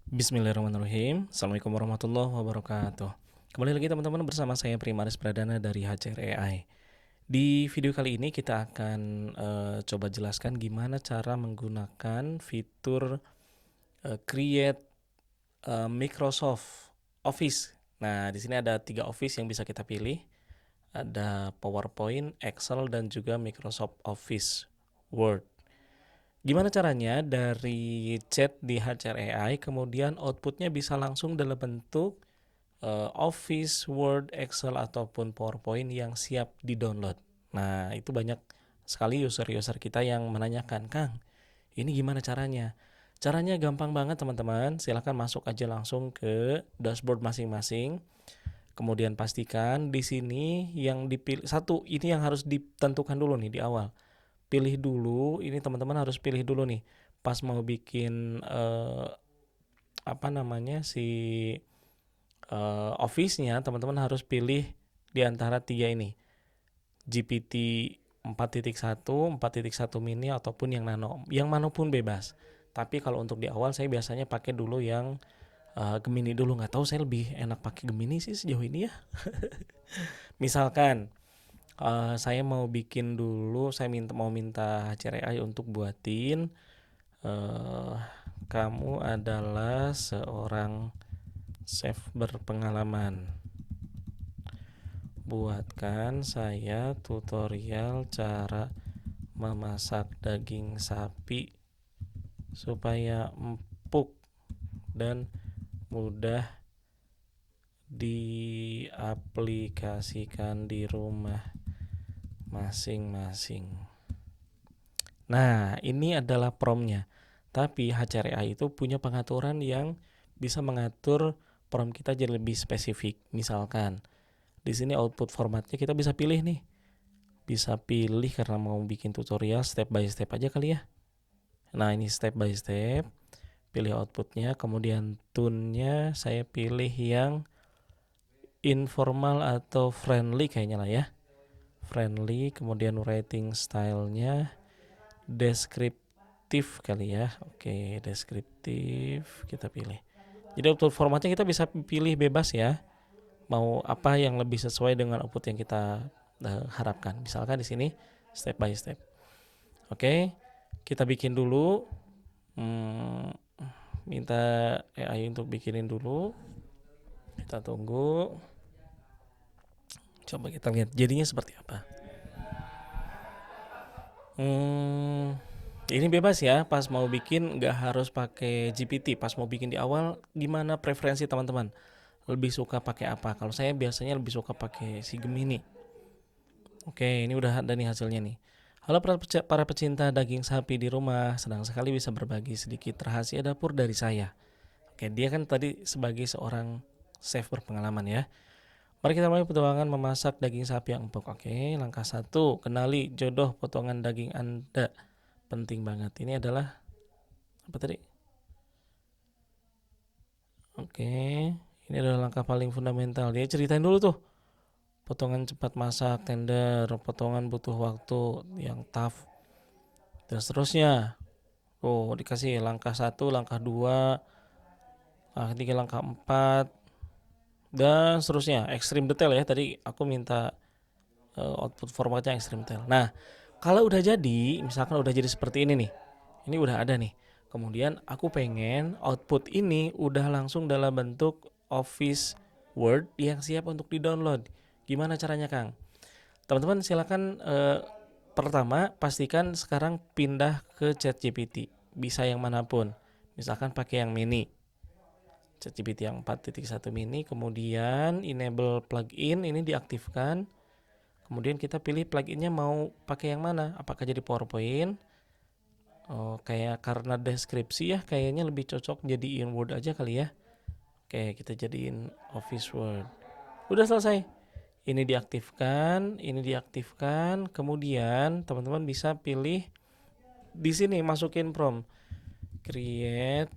Bismillahirrahmanirrahim. Assalamualaikum warahmatullahi wabarakatuh. Kembali lagi teman-teman bersama saya Primaris Pradana dari HCR AI. Di video kali ini kita akan coba jelaskan gimana cara menggunakan fitur Create Microsoft Office. Nah, di sini ada 3 Office yang bisa kita pilih. Ada PowerPoint, Excel, dan juga Microsoft Office Word. Gimana caranya dari chat di HCR AI kemudian outputnya bisa langsung dalam bentuk Office, Word, Excel ataupun PowerPoint yang siap di-download. Nah, itu banyak sekali user-user kita yang menanyakan, "Kang, ini gimana caranya?" Caranya gampang banget teman-teman. Silahkan masuk aja langsung ke dashboard masing-masing. Kemudian pastikan di sini yang dipilih satu, ini yang harus ditentukan dulu nih di awal. Pilih dulu, ini teman-teman harus pilih dulu nih pas mau bikin si office-nya, teman-teman harus pilih di antara 3 ini. GPT 4.1, 4.1 mini ataupun yang nano. Yang manapun bebas. Tapi kalau untuk di awal saya biasanya pakai dulu yang Gemini dulu. Nggak tahu saya lebih enak pakai Gemini sih sejauh ini ya. Misalkan saya mau bikin dulu, saya mau minta HCRI untuk buatin kamu adalah seorang chef berpengalaman. Buatkan saya tutorial cara memasak daging sapi supaya empuk dan mudah diaplikasikan di rumah masing-masing. Nah, ini adalah prompt-nya. Tapi HCRI itu punya pengaturan yang bisa mengatur prompt kita jadi lebih spesifik. Misalkan, di sini output formatnya kita bisa pilih nih. Bisa pilih karena mau bikin tutorial step by step aja kali ya. Nah, ini step by step. Pilih outputnya, kemudian tone-nya saya pilih yang informal atau friendly kayaknya lah ya. Friendly, kemudian writing style-nya deskriptif kali ya. Oke, deskriptif kita pilih. Jadi output formatnya kita bisa pilih bebas ya. Mau apa yang lebih sesuai dengan output yang kita harapkan. Misalkan di sini step by step. Oke, kita bikin dulu. Minta AI untuk bikinin dulu. Kita tunggu. Coba kita lihat jadinya seperti apa. Ini bebas ya, pas mau bikin nggak harus pakai GPT. Pas mau bikin di awal, gimana preferensi teman-teman? Lebih suka pakai apa? Kalau saya biasanya lebih suka pakai si Gemini. Oke, ini udah ada nih hasilnya nih. Halo para pecinta daging sapi di rumah, senang sekali bisa berbagi sedikit rahasia dapur dari saya. Oke, dia kan tadi sebagai seorang chef berpengalaman ya. Mari kita mulai petualangan memasak daging sapi yang empuk. Oke, langkah 1, kenali jodoh potongan daging Anda. Penting banget. Ini adalah apa tadi? Oke, ini adalah langkah paling fundamental. Dia ceritain dulu tuh. Potongan cepat masak, tender, potongan butuh waktu yang tough. Dan seterusnya. Oh, dikasih langkah 1, langkah 2, langkah 3, langkah 4, dan seterusnya. Ekstrim detail ya. Tadi aku minta output formatnya ekstrim detail. Nah, kalau udah jadi, misalkan udah jadi seperti ini nih. Ini udah ada nih. Kemudian aku pengen output ini udah langsung dalam bentuk Office Word yang siap untuk di-download. Gimana caranya, Kang? Teman-teman silakan pertama pastikan sekarang pindah ke ChatGPT. Bisa yang manapun. Misalkan pakai yang mini. ChatGPT yang 4.1 mini, kemudian enable plugin ini diaktifkan. Kemudian kita pilih pluginnya mau pakai yang mana? Apakah jadi PowerPoint? Oh, kayak karena deskripsi ya, kayaknya lebih cocok jadiin Word aja kali ya. Oke, kita jadiin Office Word. Udah selesai. Ini diaktifkan. Kemudian teman-teman bisa pilih di sini masukin prompt. Create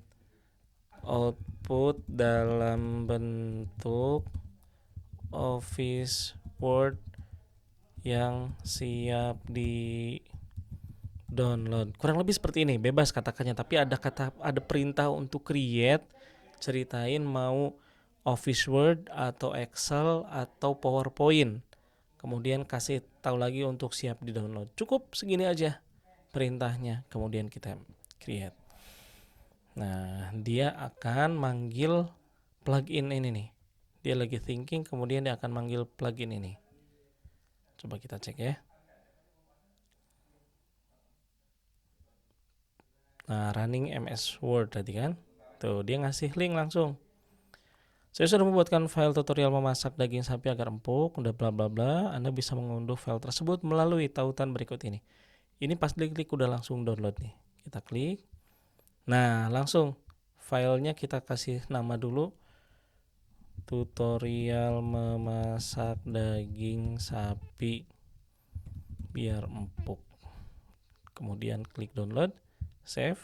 output dalam bentuk Office Word yang siap di download. Kurang lebih seperti ini, bebas katakannya, tapi ada perintah untuk create ceritain mau Office Word atau Excel atau PowerPoint. Kemudian kasih tahu lagi untuk siap di-download. Cukup segini aja perintahnya. Kemudian kita create. Nah, dia akan manggil plugin ini nih. Dia lagi thinking, kemudian dia akan manggil plugin ini. Coba kita cek ya. Nah, running MS Word tadi kan. Tuh, dia ngasih link langsung. Saya sudah membuatkan file tutorial memasak daging sapi agar empuk, udah bla bla bla. Anda bisa mengunduh file tersebut melalui tautan berikut ini. Ini pas diklik udah langsung download nih. Kita klik. Nah, langsung filenya kita kasih nama dulu. Tutorial memasak daging sapi biar empuk. Kemudian klik download, save.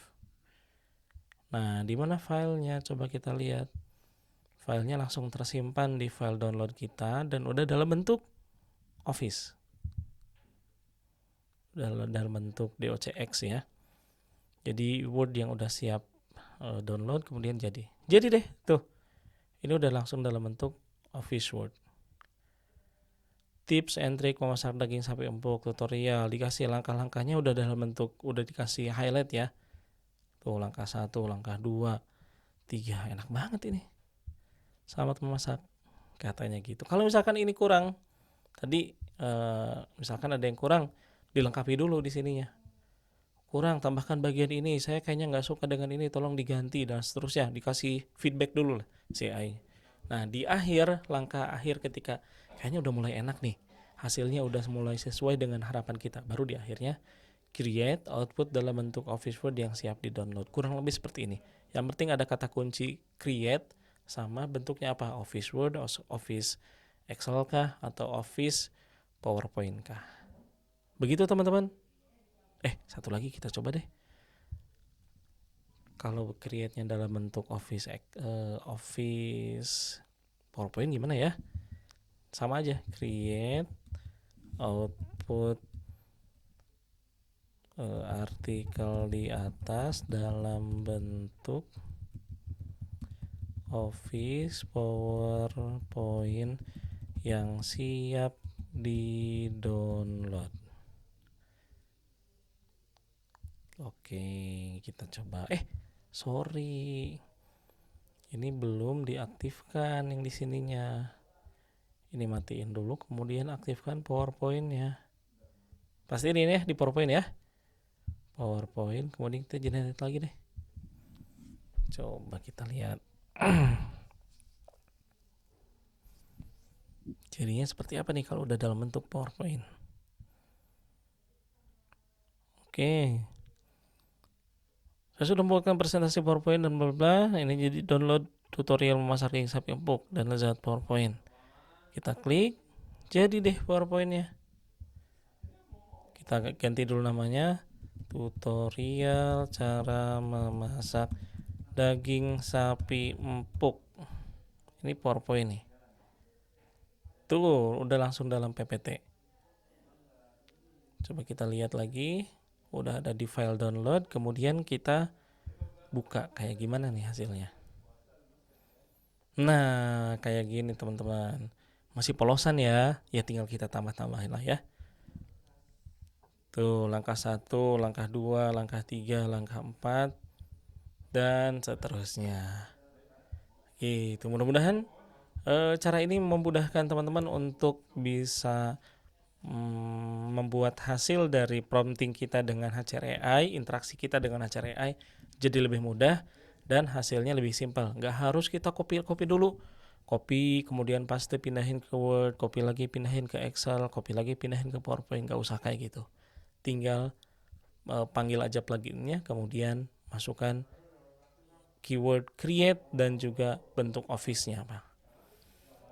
Nah, di mana filenya? Coba kita lihat. Filenya langsung tersimpan di file download kita dan udah dalam bentuk Office. Dalam bentuk docx ya. Jadi Word yang udah siap download kemudian jadi. Jadi deh, tuh. Ini udah langsung dalam bentuk Office Word. Tips and trick memasak daging sapi empuk tutorial, dikasih langkah-langkahnya udah dalam bentuk, udah dikasih highlight ya. Tuh langkah 1, langkah 2, 3, enak banget ini. Selamat memasak, katanya gitu. Kalau misalkan ini kurang, tadi misalkan ada yang kurang, dilengkapi dulu di sininya. Kurang, tambahkan bagian ini, saya kayaknya nggak suka dengan ini, tolong diganti dan seterusnya. Dikasih feedback dulu lah si AI. Nah di akhir, langkah akhir ketika kayaknya udah mulai enak nih, hasilnya udah mulai sesuai dengan harapan kita, baru di akhirnya create output dalam bentuk Office Word yang siap di download. Kurang lebih seperti ini. Yang penting ada kata kunci create sama bentuknya apa, Office Word, Office Excel kah, atau Office PowerPoint kah. Begitu teman-teman. Satu lagi kita coba deh. Kalau create-nya dalam bentuk Office PowerPoint gimana ya? Sama aja, create output artikel di atas dalam bentuk Office PowerPoint yang siap di download. Oke, kita coba. Sorry. Ini belum diaktifkan yang di sininya. Ini matiin dulu, kemudian aktifkan PowerPoint-nya. Pasti ini ya di PowerPoint ya. PowerPoint, kemudian kita generate lagi deh. Coba kita lihat. Jadinya seperti apa nih kalau udah dalam bentuk PowerPoint? Oke. Saya sudah membuatkan presentasi PowerPoint dan bla bla. Ini jadi download tutorial memasak daging sapi empuk dan lezat PowerPoint. Kita klik, jadi deh PowerPoint-nya. Kita ganti dulu namanya, tutorial cara memasak daging sapi empuk. Ini PowerPoint nih. Tuh, udah langsung dalam PPT. Coba kita lihat lagi. Udah ada di file download, kemudian kita buka kayak gimana nih hasilnya. Nah, kayak gini teman-teman. Masih polosan ya, tinggal kita tambah-tambahin lah ya. Tuh, langkah 1, langkah 2, langkah 3, langkah 4, dan seterusnya. Gitu, mudah-mudahan cara ini memudahkan teman-teman untuk bisa membuat hasil dari prompting kita dengan HCR AI, interaksi kita dengan HCR AI jadi lebih mudah dan hasilnya lebih simpel. Nggak harus kita copy dulu. Copy, kemudian paste, pindahin ke Word, copy lagi, pindahin ke Excel, copy lagi, pindahin ke PowerPoint. Nggak usah kayak gitu. Tinggal panggil aja pluginnya, kemudian masukkan keyword create dan juga bentuk office-nya apa.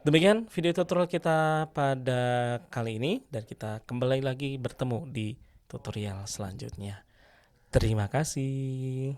Demikian video tutorial kita pada kali ini dan kita kembali lagi bertemu di tutorial selanjutnya. Terima kasih.